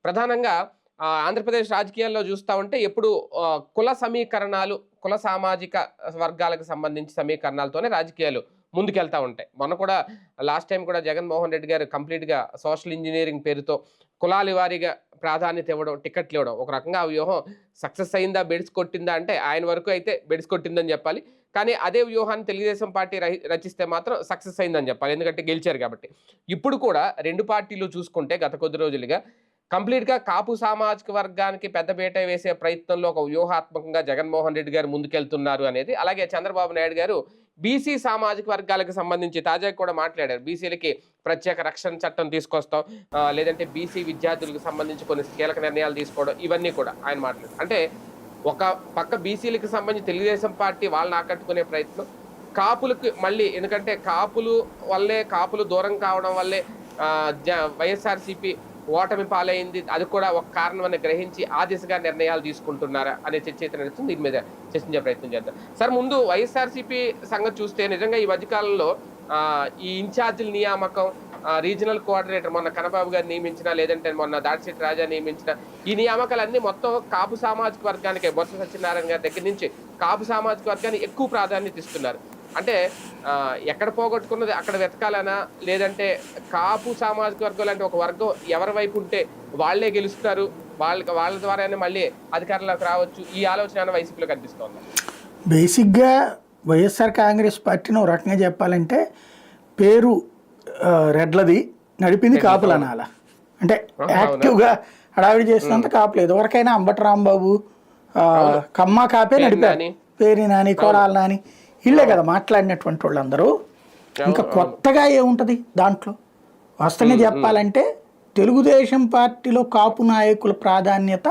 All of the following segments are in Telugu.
ప్రధానంగా ఆంధ్రప్రదేశ్ రాజకీయాల్లో చూస్తా ఉంటే ఎప్పుడు కుల సమీకరణాలు, కుల సామాజిక వర్గాలకు సంబంధించి సమీకరణాలతోనే రాజకీయాలు ముందుకెళ్తా ఉంటాయి. మొన్న కూడా లాస్ట్ టైం కూడా జగన్మోహన్ రెడ్డి గారు కంప్లీట్‌గా సోషల్ ఇంజినీరింగ్ పేరుతో కులాల వారీగా ప్రాధాన్యత ఇవ్వడం, టికెట్లు ఇవ్వడం. ఒక రకంగా ఆ వ్యూహం సక్సెస్ అయిందా, బెడిసి కొట్టిందా అంటే ఆయన వరకు అయితే బెడిసి కొట్టిందని చెప్పాలి. కానీ అదే వ్యూహాన్ని తెలుగుదేశం పార్టీ రచిస్తే మాత్రం సక్సెస్ అయిందని చెప్పాలి. ఎందుకంటే గెలిచారు కాబట్టి. ఇప్పుడు కూడా 2 పార్టీలు చూసుకుంటే గత కొద్ది రోజులుగా కంప్లీట్‌గా కాపు సామాజిక వర్గానికి పెద్దపీట వేసే ప్రయత్నంలో ఒక వ్యూహాత్మకంగా జగన్మోహన్ రెడ్డి గారు ముందుకెళ్తున్నారు అనేది. అలాగే చంద్రబాబు నాయుడు గారు బీసీ సామాజిక వర్గాలకు సంబంధించి తాజాగా కూడా మాట్లాడారు. బీసీలకి ప్రత్యేక రక్షణ చట్టం తీసుకొస్తాం, లేదంటే బీసీ విద్యార్థులకు సంబంధించి కొన్ని కీలక నిర్ణయాలు తీసుకోవడం, ఇవన్నీ కూడా ఆయన మాట్లాడారు. అంటే ఒక పక్క బీసీలకు సంబంధించి తెలుగుదేశం పార్టీ వాళ్ళని ఆకట్టుకునే ప్రయత్నం, కాపులకు మళ్ళీ ఎందుకంటే కాపులు వల్లే, కాపులు దూరం కావడం వల్లే వైఎస్ఆర్సీపీ ఓటమి పాలైంది, అది కూడా ఒక కారణం అని గ్రహించి ఆ దిశగా నిర్ణయాలు తీసుకుంటున్నారా అనే చర్చ అయితే నడుస్తుంది. దీని మీద చర్చించే ప్రయత్నం చేద్దాం. సార్, ముందు వైఎస్ఆర్సీపీ సంగతి చూస్తే నిజంగా ఈ మధ్యకాలంలో ఈ ఇన్ఛార్జీల నియామకం, రీజనల్ కోఆర్డినేటర్ మొన్న కన్నబాబు గారు నియమించిన, లేదంటే మొన్న దాడిశెట్టి రాజా నియమించిన ఈ నియామకాలన్నీ మొత్తం కాపు సామాజిక వర్గానికి, బొత్స సత్యనారాయణ గారి దగ్గర నుంచి కాపు సామాజిక వర్గానికి ఎక్కువ ప్రాధాన్యత ఇస్తున్నారు. అంటే ఎక్కడ పోగొట్టుకున్నది అక్కడ వెతకాలనా, లేదంటే కాపు సామాజిక వర్గం అంటే ఒక వర్గం ఎవరి వైపు ఉంటే వాళ్లే గెలుస్తారు, వాళ్ళ ద్వారానే మళ్ళీ అధికారంలోకి రావచ్చు, ఈ ఆలోచన వైసీపీలో కనిపిస్తోంది? బేసిక్గా వైఎస్ఆర్ కాంగ్రెస్ పార్టీని ఒక రకంగా చెప్పాలంటే పేరు రెడ్లది, నడిపింది కాపులు అనాల. అంటే యాక్టివ్గా హడావిడి చేసినంత కాపులేదు. ఎవరికైనా అంబటి రాంబాబు కమ్మ కాపే నడిపారు, పేరు నాని, కోడాల నాని, ఇల్లే కదా మాట్లాడినటువంటి వాళ్ళందరూ. ఇంకా కొత్తగా ఏముంటుంది దాంట్లో? వాస్తవంగా చెప్పాలంటే తెలుగుదేశం పార్టీలో కాపు నాయకుల ప్రాధాన్యత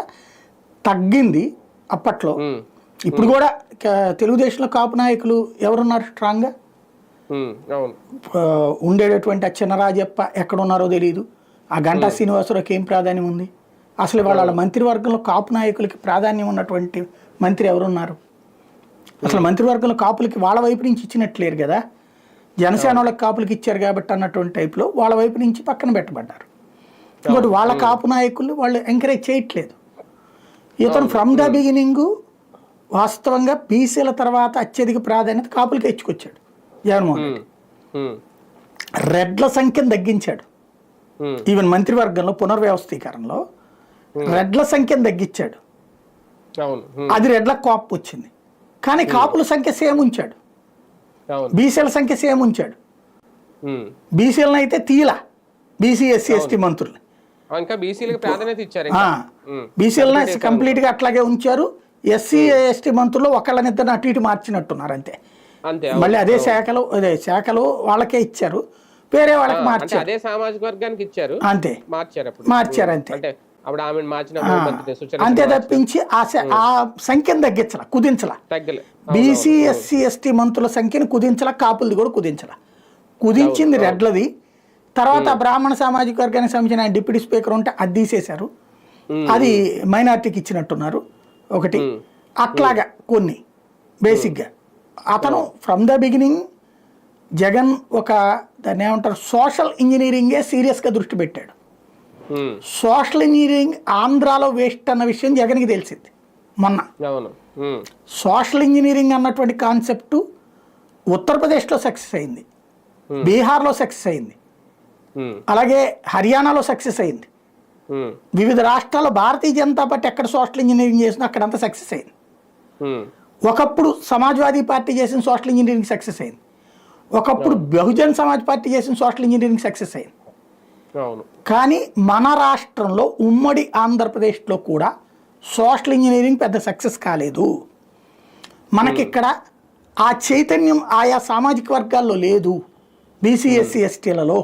తగ్గింది అప్పట్లో. ఇప్పుడు కూడా తెలుగుదేశంలో కాపు నాయకులు ఎవరున్నారు స్ట్రాంగ్గా? ఉండేటటువంటి ఆ చిన్నరాజప్ప ఎక్కడున్నారో తెలియదు. ఆ గంటా శ్రీనివాసరావుకి ఏం ప్రాధాన్యం ఉంది? అసలు వాళ్ళ మంత్రివర్గంలో కాపు నాయకులకి ప్రాధాన్యం ఉన్నటువంటి మంత్రి ఎవరున్నారు? అసలు మంత్రివర్గంలో కాపులకి వాళ్ళ వైపు నుంచి ఇచ్చినట్లేరు కదా. జనసేన వాళ్ళకి కాపులకి ఇచ్చారు కాబట్టి అన్నటువంటి టైప్లో వాళ్ళ వైపు నుంచి పక్కన పెట్టబడ్డారు. ఇంకోటి వాళ్ళ కాపు నాయకులు వాళ్ళు ఎంకరేజ్ చేయట్లేదు. ఇతను ఫ్రమ్ ద బిగినింగ్ వాస్తవంగా బీసీల తర్వాత అత్యధిక ప్రాధాన్యత కాపులకి ఇచ్చుకొచ్చాడు జగన్మోహన్ రెడ్డి. రెడ్ల సంఖ్యను తగ్గించాడు. ఈవెన్ మంత్రివర్గంలో పునర్వ్యవస్థీకరణలో రెడ్ల సంఖ్యను తగ్గించాడు. అది రెడ్లకు కోపం వచ్చింది. కానీ కాపుల సంఖ్య సేమ్ ఉంచాడు, బీసీల సంఖ్య సేమ్ ఉంచాడు. బీసీలను అయితే తీలా, బీసీ ఎస్సీ ఎస్టీ మంత్రులు బీసీలను కంప్లీట్గా అట్లాగే ఉంచారు. ఎస్సీ ఎస్టీ మంత్రులు ఒకళ్ళనిద్దరు అటు ఇటు మార్చినట్టున్నారు అంతే. మళ్ళీ అదే శాఖలు వాళ్ళకే ఇచ్చారు, వేరే వాళ్ళకి మార్చారు, అదే సామాజిక వర్గానికి ఇచ్చారు అంతే, మార్చారు అంతే. అంతే తప్పించి ఆ సంఖ్యను తగ్గించాల, కుదించాల. బీసీ ఎస్సీ ఎస్టీ మంత్రుల సంఖ్యను కుదించాల, కాపులది కూడా కుదించాల. కుదించింది రెడ్లది. తర్వాత బ్రాహ్మణ సామాజిక వర్గానికి సంబంధించిన డిప్యూటీ స్పీకర్ ఉంటే అది తీసేశారు, అది మైనార్టీకి ఇచ్చినట్టున్నారు ఒకటి. అట్లాగా కొన్ని బేసిక్గా అతను ఫ్రమ్ ద బిగినింగ్ జగన్ దాన్ని ఏమంటారు, సోషల్ ఇంజనీరింగే సీరియస్గా దృష్టి పెట్టాడు. సోషల్ ఇంజనీరింగ్ ఆంధ్రాలో వేస్ట్ అన్న విషయం జగన్కి తెలిసింది మొన్న. సోషల్ ఇంజనీరింగ్ అన్నటువంటి కాన్సెప్ట్ ఉత్తరప్రదేశ్లో సక్సెస్ అయింది, బీహార్లో సక్సెస్ అయింది, అలాగే హర్యానాలో సక్సెస్ అయింది. వివిధ రాష్ట్రాల్లో భారతీయ జనతా పార్టీ ఎక్కడ సోషల్ ఇంజనీరింగ్ చేసినా అక్కడంతా సక్సెస్ అయింది. ఒకప్పుడు సమాజ్వాదీ పార్టీ చేసిన సోషల్ ఇంజనీరింగ్ సక్సెస్ అయింది, ఒకప్పుడు బహుజన్ సమాజ్ పార్టీ చేసిన సోషల్ ఇంజనీరింగ్ సక్సెస్ అయింది. కానీ మన రాష్ట్రంలో ఉమ్మడి ఆంధ్రప్రదేశ్లో కూడా సోషల్ ఇంజనీరింగ్ పెద్ద సక్సెస్ కాలేదు. మనకిక్కడ ఆ చైతన్యం ఆయా సామాజిక వర్గాల్లో లేదు. బీసీ ఎస్సీ ఎస్టీలలో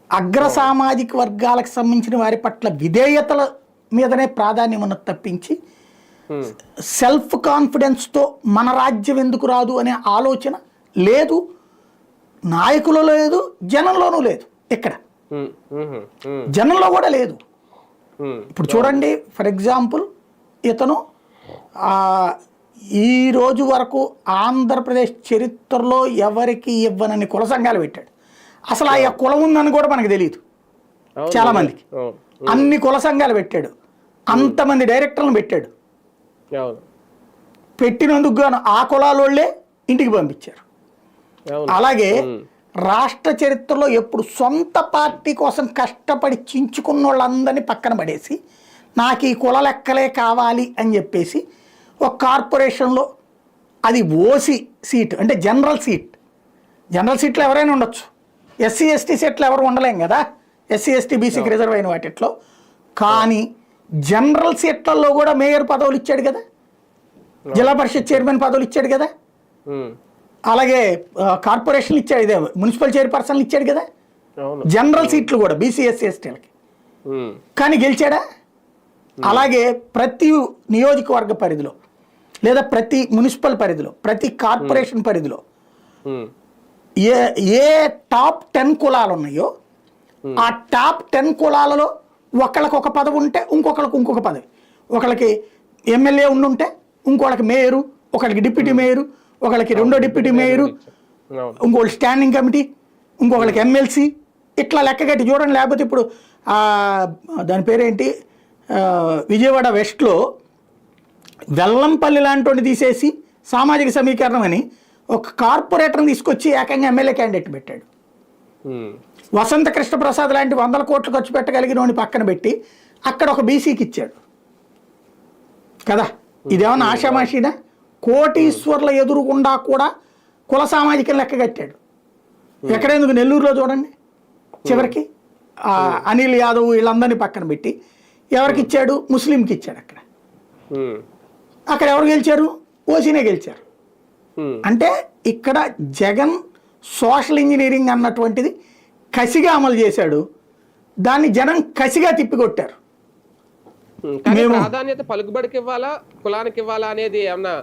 అగ్ర సామాజిక వర్గాలకు సంబంధించిన వారి పట్ల విధేయతల మీదనే ప్రాధాన్యం ఉన్నది తప్పించి సెల్ఫ్ కాన్ఫిడెన్స్తో మన రాజ్యం ఎందుకు రాదు అనే ఆలోచన లేదు, నాయకులలో లేదు, జనంలోనూ లేదు. ఇక్కడ జనంలో కూడా లేదు. ఇప్పుడు చూడండి, ఫర్ ఎగ్జాంపుల్ ఇతను ఈ రోజు వరకు ఆంధ్రప్రదేశ్ చరిత్రలో ఎవరికి ఇవ్వనని కుల సంఘాలు పెట్టాడు. అసలు ఆ కులం ఉందని కూడా మనకు తెలియదు చాలా మందికి. అన్ని కుల సంఘాలు పెట్టాడు, అంతమంది డైరెక్టర్లను పెట్టాడు. అవును పెట్టినందుకు గాను ఆ కులాలోళ్ళే ఇంటికి పంపించారు. అవును అలాగే రాష్ట్ర చరిత్రలో ఎప్పుడు సొంత పార్టీ కోసం కష్టపడి చించుకున్న వాళ్ళందరినీ పక్కన పడేసి నాకు ఈ కుల లెక్కలే కావాలి అని చెప్పేసి ఒక కార్పొరేషన్లో అది ఓసీ సీట్ అంటే జనరల్ సీట్లు ఎవరైనా ఉండొచ్చు, ఎస్సీ ఎస్టీ సీట్లు ఎవరు ఉండలేం కదా, ఎస్సీ ఎస్టీ బీసీకి రిజర్వ్ అయిన వాటిట్లో. కానీ జనరల్ సీట్లలో కూడా మేయర్ పదవులు ఇచ్చాడు కదా, జిల్లా పరిషత్ చైర్మన్ పదవులు ఇచ్చాడు కదా, అలాగే కార్పొరేషన్లు ఇచ్చాడు, ఇదే మున్సిపల్ చైర్పర్సన్లు ఇచ్చాడు కదా, జనరల్ సీట్లు కూడా బీసీ ఎస్సీ ఎస్టీలకి. కానీ గెలిచాడా? అలాగే ప్రతి నియోజకవర్గ పరిధిలో లేదా ప్రతి మున్సిపల్ పరిధిలో ప్రతి కార్పొరేషన్ పరిధిలో ఏ టాప్ 10 కులాలు ఉన్నాయో ఆ టాప్ 10 కులాలలో ఒకళ్ళకి ఒక పదవి ఉంటే ఇంకొకళ్ళకి ఇంకొక పదవి, ఒకళ్ళకి ఎమ్మెల్యే ఉండుంటే ఇంకొకళ్ళకి మేయరు, ఒకళ్ళకి డిప్యూటీ మేయరు, ఒకళ్ళకి రెండో డిప్యూటీ మేయరు, ఇంకొకటి స్టాండింగ్ కమిటీ, ఇంకొకళ్ళకి ఎమ్మెల్సీ, ఇట్లా లెక్కగట్టి చూడండి. లేకపోతే ఇప్పుడు దాని పేరేంటి, విజయవాడ వెస్ట్లో వెల్లంపల్లి లాంటి తీసేసి సామాజిక సమీకరణం అని ఒక కార్పొరేటర్ని తీసుకొచ్చి ఏకంగా ఎమ్మెల్యే క్యాండిడేట్ పెట్టాడు. వసంత కృష్ణ ప్రసాద్ లాంటి 100 కోట్లు ఖర్చు పెట్టగలిగిన వాడిని పక్కన పెట్టి అక్కడ ఒక బీసీకి ఇచ్చాడు కదా. ఇదేమన్నా ఆషామాషీనా? కోటీశ్వర్ల ఎదురుగుండా కూడా కుల సామాజికం లెక్క కట్టాడు. ఎక్కడెందుకు నెల్లూరులో చూడండి, చివరికి అనిల్ యాదవ్ వీళ్ళందరినీ పక్కన పెట్టి ఎవరికి ఇచ్చాడు? ముస్లింకి ఇచ్చాడు. అక్కడ ఎవరు గెలిచారు? ఓసీనే గెలిచారు. అంటే ఇక్కడ జగన్ సోషల్ ఇంజనీరింగ్ అన్నటువంటిది కసిగా అమలు చేశాడు, దాన్ని జనం కసిగా తిప్పికొట్టారు. ప్రాధాన్యత పలుకుబడికి ఇవ్వాలా కులానికి ఇవ్వాలా అనేది ఏమన్నా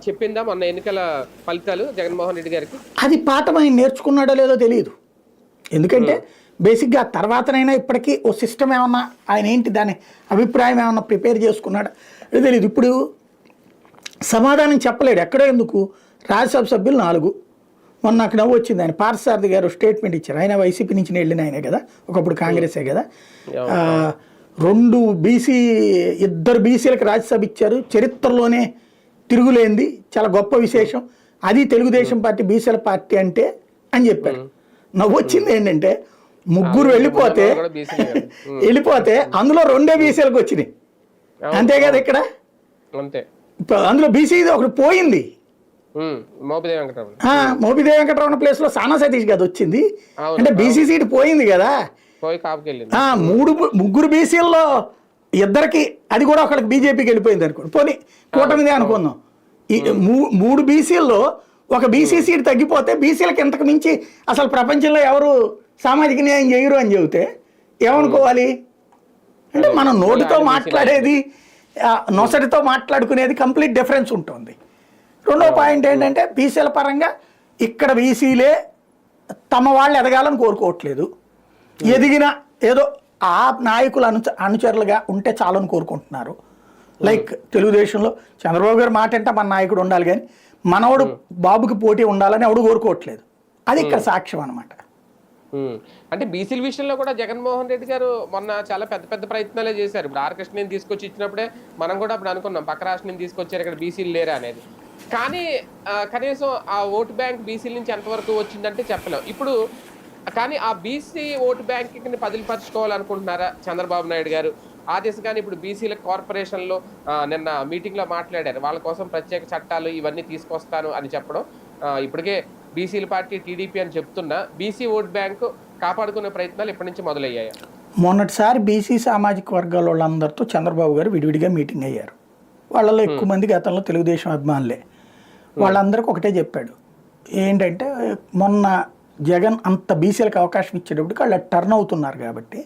చెప్పిందా మొన్న ఎన్నికల ఫలితాలు జగన్మోహన్ రెడ్డి గారికి? అది పాఠం ఆయన నేర్చుకున్నాడో లేదో తెలియదు. ఎందుకంటే బేసిక్గా తర్వాతనైనా ఇప్పటికీ ఓ సిస్టమ్ ఏమన్నా ఆయన ఏంటి దాని అభిప్రాయం ఏమన్నా ప్రిపేర్ చేసుకున్నాడు తెలియదు. ఇప్పుడు సమాధానం చెప్పలేడు. ఎక్కడో ఎందుకు రాజ్యసభ సభ్యులు 4, మొన్న నాకు నవ్వు వచ్చింది, ఆయన పార్థసారథి గారు స్టేట్మెంట్ ఇచ్చారు. ఆయన వైసీపీ నుంచి వెళ్ళిన ఆయనే కదా, ఒకప్పుడు కాంగ్రెసే కదా. 2 బీసీలకు రాజ్యసభ ఇచ్చారు, చరిత్రలోనే తిరుగులేంది, చాలా గొప్ప విశేషం, అది తెలుగుదేశం పార్టీ బీసీల పార్టీ అంటే అని చెప్పారు. నవ్వు వచ్చింది ఏంటంటే 3 వెళ్ళిపోతే అందులో 2 బీసీలకు వచ్చినాయి, అంతే కదా. ఇక్కడ అందులో బీసీ ఒకటి పోయింది, మోపిదేవి వెంకటరమణ ప్లేస్ లో సానా సతీష్ కదా వచ్చింది. అంటే బీసీ సీట్ పోయింది కదా. 3 బీసీల్లో 2కి, అది కూడా ఒకళ్ళకి బీజేపీకి వెళ్ళిపోయింది అనుకోండి, పోనీ కూటమిదే అనుకుందాం. ఈ 3 బీసీల్లో ఒక బీసీ సీట్ తగ్గిపోతే బీసీలకు ఇంతకు మించి అసలు ప్రపంచంలో ఎవరు సామాజిక న్యాయం చేయరు అని చెబితే ఏమనుకోవాలి? అంటే మనం నోటితో మాట్లాడేది నొసటితో మాట్లాడుకునేది కంప్లీట్ డిఫరెన్స్ ఉంటుంది. రెండో పాయింట్ ఏంటంటే బీసీల పరంగా ఇక్కడ బీసీలే తమ వాళ్ళు ఎదగాలని కోరుకోవట్లేదు, ఎదిగిన ఏదో ఆ నాయకులు అనుచరులుగా ఉంటే చాలని కోరుకుంటున్నారు. లైక్ తెలుగుదేశంలో చంద్రబాబు గారు మాట అంటే మన నాయకుడు ఉండాలి, కానీ మనవడు బాబుకి పోటీ ఉండాలని ఎవడు కోరుకోవట్లేదు. అది ఇక్కడ సాక్ష్యం అనమాట. అంటే బీసీల విషయంలో కూడా జగన్మోహన్ రెడ్డి గారు మొన్న చాలా పెద్ద ప్రయత్నాలే చేశారు. ఇప్పుడు ఆర్ కృష్ణని తీసుకొచ్చి ఇచ్చినప్పుడే మనం కూడా అప్పుడు అనుకున్నాం పక్క రాష్ట్రం తీసుకొచ్చారు, ఇక్కడ బీసీలు లేరా అనేది. కానీ కనీసం ఆ ఓటు బ్యాంక్ బీసీల నుంచి ఎంతవరకు వచ్చిందంటే చెప్పలేం ఇప్పుడు. కానీ ఆ బీసీ ఓటు బ్యాంక్ని పదిలిపరచుకోవాలనుకుంటున్నారా చంద్రబాబు నాయుడు గారు? ఆ దిశగానే ఇప్పుడు బీసీల కార్పొరేషన్లో నిన్న మీటింగ్లో మాట్లాడారు, వాళ్ళ కోసం ప్రత్యేక చట్టాలు ఇవన్నీ తీసుకొస్తాను అని చెప్పడం. ఇప్పటికే బీసీల పార్టీ టీడీపీ అని చెప్తున్నా బీసీ ఓట్ బ్యాంకు కాపాడుకునే ప్రయత్నాలు ఇప్పటి నుంచి మొదలయ్యాయి. మొన్నటిసారి బీసీ సామాజిక వర్గాల వాళ్ళందరితో చంద్రబాబు గారు విడివిడిగా మీటింగ్ అయ్యారు. వాళ్ళలో ఎక్కువ మంది గతంలో తెలుగుదేశం అభిమానులే. వాళ్ళందరికీ ఒకటే చెప్పాడు, ఏంటంటే మొన్న జగన్ అంత బీసీలకు అవకాశం ఇచ్చేటప్పటికి వాళ్ళు టర్న్ అవుతున్నారు కాబట్టి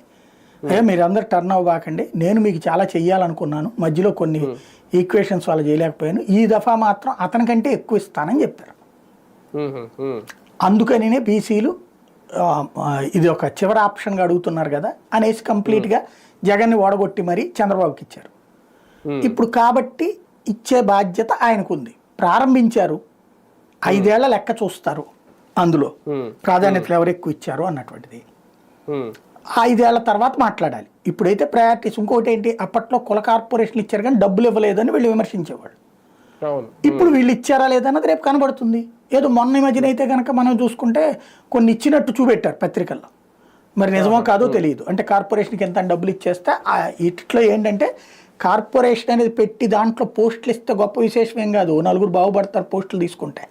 మీరందరూ టర్న్ అవ్వకండి, నేను మీకు చాలా చెయ్యాలనుకున్నాను, మధ్యలో కొన్ని ఈక్వేషన్స్ వాళ్ళు చేయలేకపోయాను, ఈ దఫా మాత్రం అతనికంటే ఎక్కువ ఇస్తానని చెప్పారు. అందుకనినే బీసీలు ఇది ఒక చివరి ఆప్షన్గా అడుగుతున్నారు కదా అనేసి కంప్లీట్గా జగన్ని ఓడగొట్టి మరీ చంద్రబాబుకి ఇచ్చారు. ఇప్పుడు కాబట్టి ఇచ్చే బాధ్యత ఆయనకుంది. ప్రారంభించారు, 5 ఏళ్ల లెక్క చూస్తారు, అందులో ప్రాధాన్యతలు ఎవరు ఎక్కువ ఇచ్చారు అన్నటువంటిది. 5 ఏళ్ల తర్వాత మాట్లాడాలి. ఇప్పుడైతే ప్రయారిటీస్. ఇంకోటి ఏంటి, అప్పట్లో కుల కార్పొరేషన్లు ఇచ్చారు కానీ డబ్బులు ఇవ్వలేదని వీళ్ళు విమర్శించేవాళ్ళు. ఇప్పుడు వీళ్ళు ఇచ్చారా లేదన్నది రేపు కనబడుతుంది. ఏదో మొన్న ఈ మధ్యన అయితే కనుక మనం చూసుకుంటే కొన్ని ఇచ్చినట్టు చూపెట్టారు పత్రికల్లో, మరి నిజమో కాదో తెలియదు. అంటే కార్పొరేషన్కి ఎంత డబ్బులు ఇచ్చేస్తే ఇట్లో ఏంటంటే కార్పొరేషన్ అనేది పెట్టి దాంట్లో పోస్టులు ఇస్తే గొప్ప విశేషం ఏం కాదు, 4 బాగుపడతారు పోస్టులు తీసుకుంటే.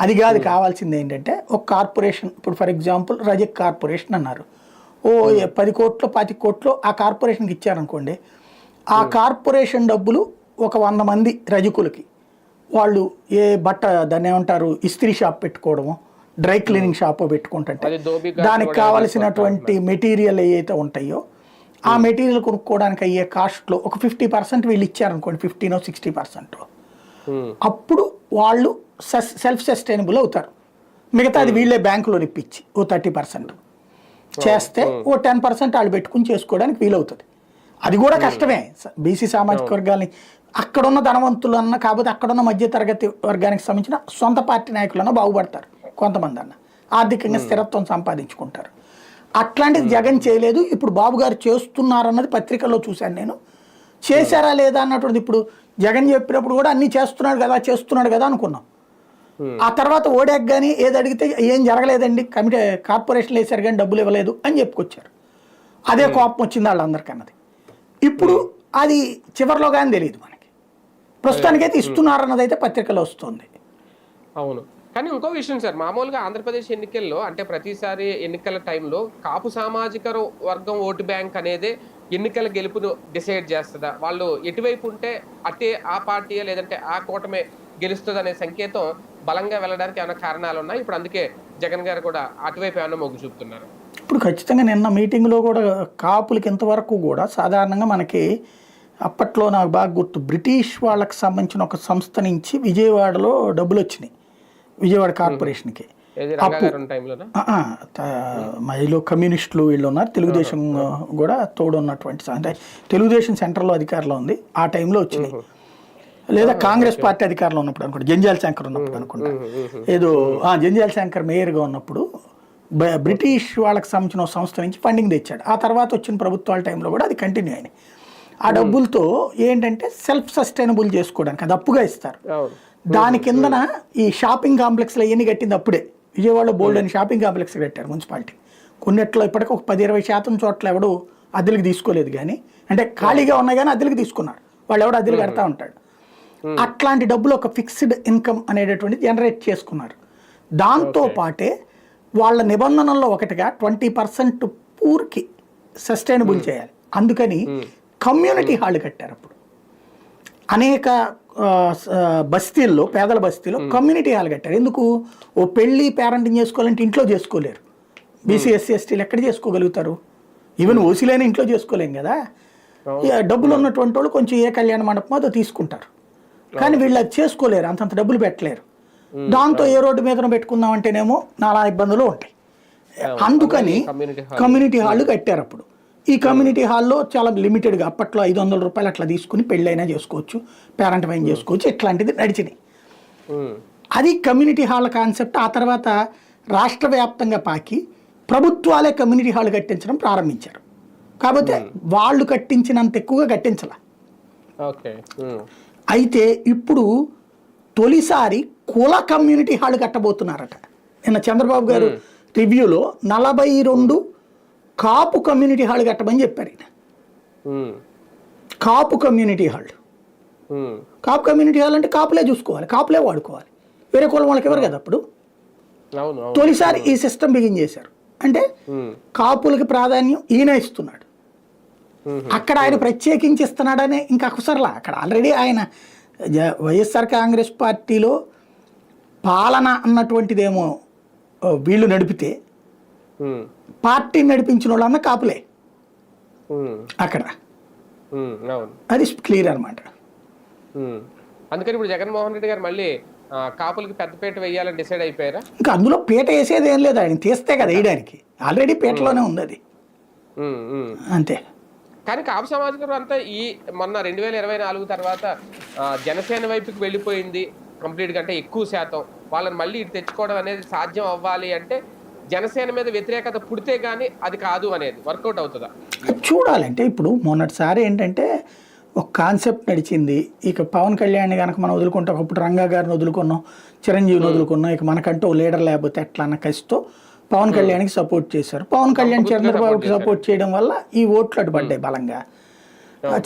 అది కాదు, కావాల్సింది ఏంటంటే ఒక కార్పొరేషన్, ఇప్పుడు ఫర్ ఎగ్జాంపుల్ రజక్ కార్పొరేషన్ అన్నారు, 10 కోట్లు 20 కోట్లు ఆ కార్పొరేషన్కి ఇచ్చారనుకోండి, ఆ కార్పొరేషన్ డబ్బులు ఒక 100 మంది రజకులకి వాళ్ళు ఏ బట్ట దాన్ని ఏమంటారు ఇస్త్రీ షాప్ పెట్టుకోవడము, డ్రై క్లీనింగ్ షాప్ పెట్టుకుంటుంటే దానికి కావలసినటువంటి మెటీరియల్ ఏవైతే ఉంటాయో ఆ మెటీరియల్ కొనుక్కోవడానికి అయ్యే కాస్ట్లో ఒక 50% వీళ్ళు ఇచ్చారనుకోండి, 15-60%, అప్పుడు వాళ్ళు సెల్ఫ్ సస్టైనబుల్ అవుతారు. మిగతాది వీళ్ళే బ్యాంకులో ఇప్పించి 30% చేస్తే 10% వాళ్ళు పెట్టుకుని చేసుకోవడానికి వీలవుతుంది. అది కూడా కష్టమే. బీసీ సామాజిక వర్గాలని అక్కడున్న ధనవంతులన్నా, కాకపోతే అక్కడున్న మధ్యతరగతి వర్గానికి సంబంధించిన సొంత పార్టీ నాయకులన్నా బాగుపడతారు, కొంతమంది అన్న ఆర్థికంగా స్థిరత్వం సంపాదించుకుంటారు. అట్లాంటిది జగన్ చేయలేదు. ఇప్పుడు బాబు గారు చేస్తున్నారన్నది పత్రికల్లో చూశాను నేను. చేశారా లేదా అన్నటువంటిది ఇప్పుడు జగన్ చెప్పినప్పుడు కూడా అన్నీ చేస్తున్నాడు కదా అనుకున్నాం. ఆ తర్వాత ఓడాక్ కానీ ఏది అడిగితే ఏం జరగలేదండి, కార్పొరేషన్లు వేశారు కానీ డబ్బులు ఇవ్వలేదు అని చెప్పుకొచ్చారు. అదే కోపం వచ్చింది వాళ్ళందరికన్నది. ఇప్పుడు అది చివరిలో కానీ తెలియదు మనకి. ప్రస్తుతానికైతే ఇస్తున్నారన్నది అయితే పత్రికలో వస్తుంది. అవును, కానీ ఇంకో విషయం సార్, మామూలుగా ఆంధ్రప్రదేశ్ ఎన్నికల్లో అంటే ప్రతిసారి ఎన్నికల టైంలో కాపు సామాజిక వర్గం ఓటు బ్యాంక్ అనేది ఎన్నికల గెలుపును డిసైడ్ చేస్తుందా, వాళ్ళు ఎటువైపు ఉంటే అటే ఆ పార్టీయే లేదంటే ఆ కూటమే గెలుస్తుంది అనే సంకేతం బలంగా వెళ్ళడానికి ఏమైనా కారణాలు ఉన్నాయి? ఇప్పుడు అందుకే జగన్ గారు కూడా అటువైపు ఏమైనా మొగ్గు చూపుతున్నారు? ఇప్పుడు ఖచ్చితంగా నిన్న మీటింగ్లో కూడా కాపులకి ఇంతవరకు కూడా సాధారణంగా మనకి అప్పట్లో నాకు బాగా గుర్తు, బ్రిటిష్ వాళ్ళకి సంబంధించిన ఒక సంస్థ నుంచి విజయవాడలో డబ్బులు వచ్చినాయి, విజయవాడ కార్పొరేషన్కి. మహిళ కమ్యూనిస్టులు వీళ్ళు ఉన్నారు, తెలుగుదేశం కూడా తోడు ఉన్నటువంటి, అంటే తెలుగుదేశం సెంట్రల్లో అధికారంలో ఉంది ఆ టైంలో వచ్చినాయి, లేదా కాంగ్రెస్ పార్టీ అధికారంలో ఉన్నప్పుడు అనుకుంటా, జంజాల శంకర్ ఉన్నప్పుడు అనుకుంటా, ఏదో జంజాల శంకర్ మేయర్గా ఉన్నప్పుడు బ్రిటిష్ వాళ్ళకి సంబంధించిన సంస్థ నుంచి ఫండింగ్ తెచ్చాడు. ఆ తర్వాత వచ్చిన ప్రభుత్వాల టైంలో కూడా అది కంటిన్యూ అయినాయి. ఆ డబ్బులతో ఏంటంటే సెల్ఫ్ సస్టైనబుల్ చేసుకోవడానికి అది అప్పుగా ఇస్తారు. దాని కిందన ఈ షాపింగ్ కాంప్లెక్స్లు అవన్నీ కట్టింది అప్పుడే. విజయవాడలో బోల్డ్ అని షాపింగ్ కాంప్లెక్స్ కట్టారు మున్సిపాలిటీ. కొన్నిట్లో ఇప్పటికీ ఒక 10-20% చోట్ల ఎవడు అద్దెలకు తీసుకోలేదు, కానీ అంటే ఖాళీగా ఉన్నాయి కానీ అద్దెలకు తీసుకున్నారు, వాళ్ళు ఎవడు అద్దెలు కడతా ఉంటాడు. అట్లాంటి డబ్బులు ఒక ఫిక్స్డ్ ఇన్కమ్ అనేటటువంటి జనరేట్ చేసుకున్నారు. దాంతో పాటే వాళ్ళ నిబంధనల్లో ఒకటిగా 20% పూర్కి సస్టైనబుల్ చేయాలి. అందుకని కమ్యూనిటీ హాల్ కట్టారు. అప్పుడు అనేక బస్తీల్లో, పేదల బస్తీలో కమ్యూనిటీ హాల్ కట్టారు. ఎందుకు? ఓ పెళ్ళి పేరెంటింగ్ చేసుకోవాలంటే ఇంట్లో చేసుకోలేరు, బీసీ ఎస్సీ ఎస్టీలు ఎక్కడ చేసుకోగలుగుతారు? ఈవెన్ ఓసీలైనా ఇంట్లో చేసుకోలేం కదా. డబ్బులు ఉన్నటువంటి వాళ్ళు కొంచెం ఏ కళ్యాణ మండపం అదో తీసుకుంటారు, కానీ వీళ్ళు అది చేసుకోలేరు, అంతంత డబ్బులు పెట్టలేరు. దాంతో ఏ రోడ్డు మీద పెట్టుకుందాం అంటేనేమో నానా ఇబ్బందులు ఉంటాయి. అందుకని కమ్యూనిటీ హాల్ కట్టారు. అప్పుడు ఈ కమ్యూనిటీ హాల్లో చాలా లిమిటెడ్గా అప్పట్లో 500 రూపాయలు అట్లా తీసుకుని పెళ్ళైనా చేసుకోవచ్చు, పేరెంట్ వైన్ చేసుకోవచ్చు, ఇట్లాంటిది నడిచినాయి. అది కమ్యూనిటీ హాల్ కాన్సెప్ట్. ఆ తర్వాత రాష్ట్ర వ్యాప్తంగా పాకి ప్రభుత్వాలే కమ్యూనిటీ హాల్ కట్టించడం ప్రారంభించారు. కాకపోతే వాళ్ళు కట్టించినంత ఎక్కువగా కట్టించాల. అయితే ఇప్పుడు తొలిసారి కుల కమ్యూనిటీ హాల్ కట్టబోతున్నారట. నిన్న చంద్రబాబు గారు రివ్యూలో 42 కాపు కమ్యూనిటీ హాల్ కట్టమని చెప్పారు. కాపు కమ్యూనిటీ హాల్, కాపు కమ్యూనిటీ హాల్ అంటే కాపులే చూసుకోవాలి, కాపులే వాడుకోవాలి, వేరే కులం వాళ్ళకి ఎవరు కదా. అప్పుడు తొలిసారి ఈ సిస్టమ్ బిగిన్ చేశారు. అంటే కాపులకి ప్రాధాన్యం ఈయన ఇస్తున్నాడు. అక్కడ ఆయన ప్రత్యేకించి ఇస్తున్నాడనే ఇంకా అకుసరలా. అక్కడ ఆల్రెడీ ఆయన వైఎస్ఆర్ కాంగ్రెస్ పార్టీలో పాలన అన్నటువంటిదేమో వీళ్ళు నడిపితే పార్టీని నడిపించిన వాళ్ళన్న కాపులే అక్కడ. అది క్లియర్ అనమాట. అందుకని ఇప్పుడు జగన్మోహన్ రెడ్డి గారు మళ్ళీ కాపులకి పెద్దపీట వేయాలని డిసైడ్ అయిపోయారా? ఇంకా అందులో పీట వేసేది ఏం లేదు, ఆయన తీస్తే కదా వేయడానికి. ఆల్రెడీ పీటలోనే ఉంది అది, అంతే. కానీ కాపు సమాజం అంతా ఈ మొన్న 2024 తర్వాత జనసేన వైపుకి వెళ్ళిపోయింది కంప్లీట్గా. అంటే ఎక్కువ శాతం వాళ్ళని మళ్ళీ ఇటు తెచ్చుకోవడం అనేది సాధ్యం అవ్వాలి అంటే జనసేన మీద వ్యతిరేకత పుడితే గానీ అది కాదు అనేది వర్కౌట్ అవుతుందా? చూడాలంటే ఇప్పుడు మొన్నటిసారి ఏంటంటే ఒక కాన్సెప్ట్ నడిచింది. ఇక పవన్ కళ్యాణ్ కనుక మనం వదులుకుంటాం, ఒకప్పుడు రంగా గారిని వదులుకున్నాం, చిరంజీవిని వదులుకున్నాం, ఇక మనకంటూ లీడర్ లేకపోతే ఎట్లా అన్న కసితో పవన్ కళ్యాణ్కి సపోర్ట్ చేశారు. పవన్ కళ్యాణ్ చంద్రబాబుకి సపోర్ట్ చేయడం వల్ల ఈ ఓట్లు అటు పడ్డాయి బలంగా.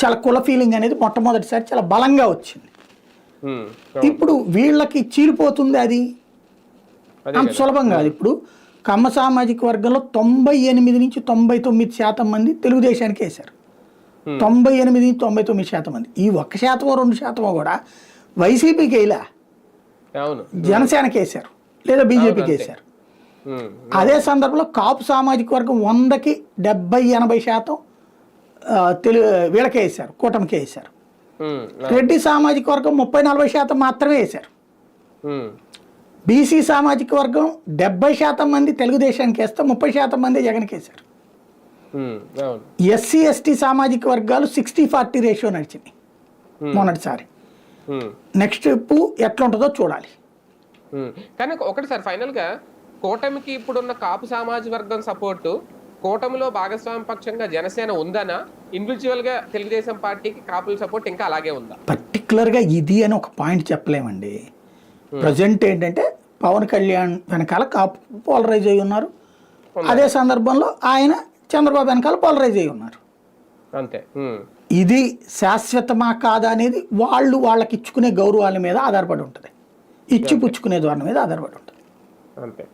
చాలా కుల ఫీలింగ్ అనేది మొట్టమొదటిసారి చాలా బలంగా వచ్చింది. ఇప్పుడు వీళ్ళకి చీలిపోతుంది అది అంత సులభం కాదు. ఇప్పుడు కమ్మ సామాజిక వర్గంలో 98 నుంచి 99% మంది తెలుగుదేశానికి వేశారు. 98 నుంచి 99% మంది. ఈ 1% 2% కూడా వైసీపీకి వేయలే, జనసేనకి వేశారు లేదా బీజేపీకి వేశారు. అదే సందర్భంలో కాపు సామాజిక వర్గం 100కి 70-80% వీళ్ళకే వేశారు, కూటమికే వేశారు. రెడ్డి సామాజిక వర్గం 30-40% మాత్రమే వేశారు. బీసీ సామాజిక వర్గం 70% మంది తెలుగుదేశానికి వేస్తే 30% మంది జగన్కి వేశారు. ఎస్సీ ఎస్టీ సామాజిక వర్గాలు 60-40 రేషియో నడిచింది మొన్నటిసారి. నెక్స్ట్ స్టెప్ ఎట్లా ఉంటుందో చూడాలి. కానీ ఒకటి సార్, ఫైనల్ గా కూటమికి ఇప్పుడున్న కాపు సామాజిక వర్గం సపోర్టు కూటమిలో భాగస్వామ్య పక్షంగా జనసేన ఉందనా, ఇండివిజువల్ గా తెలుగుదేశం పార్టీకి కాపుల సపోర్ట్ ఇంకా అలాగే ఉందా? పర్టికులర్ గా ఇది అని ఒక పాయింట్ చెప్పలేమండి. ప్రజెంట్ ఏంటంటే పవన్ కళ్యాణ్ వెనకాల కాపు పోలరైజ్ అయి ఉన్నారు, అదే సందర్భంలో ఆయన చంద్రబాబు వెనకాల పోలరైజ్ అయి ఉన్నారు. అంతే. ఇది శాశ్వతమా కాదా అనేది వాళ్ళకి ఇచ్చుకునే గౌరవాల మీద ఆధారపడి ఉంటుంది, ఇచ్చి పుచ్చుకునే ధోరణి మీద ఆధారపడి ఉంటుంది. అంతే.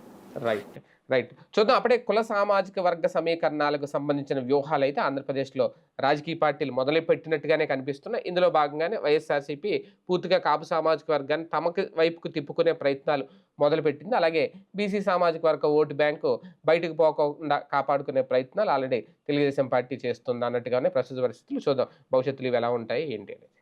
రైట్ రైట్ చూద్దాం. అప్పుడే కుల సామాజిక వర్గ సమీకరణాలకు సంబంధించిన వ్యూహాలు అయితే ఆంధ్రప్రదేశ్లో రాజకీయ పార్టీలు మొదలు పెట్టినట్టుగానే కనిపిస్తున్నాయి. ఇందులో భాగంగానే వైఎస్ఆర్సీపీ పూర్తిగా కాపు సామాజిక వర్గాన్ని తమకు వైపుకు తిప్పుకునే ప్రయత్నాలు మొదలుపెట్టింది. అలాగే బీసీ సామాజిక వర్గ ఓటు బ్యాంకు బయటకు పోకుండా కాపాడుకునే ప్రయత్నాలు ఆల్రెడీ తెలుగుదేశం పార్టీ చేస్తుంది అన్నట్టుగానే ప్రస్తుత పరిస్థితులు. చూద్దాం భవిష్యత్తులో ఇవి ఎలా ఉంటాయి ఏంటి అనేది.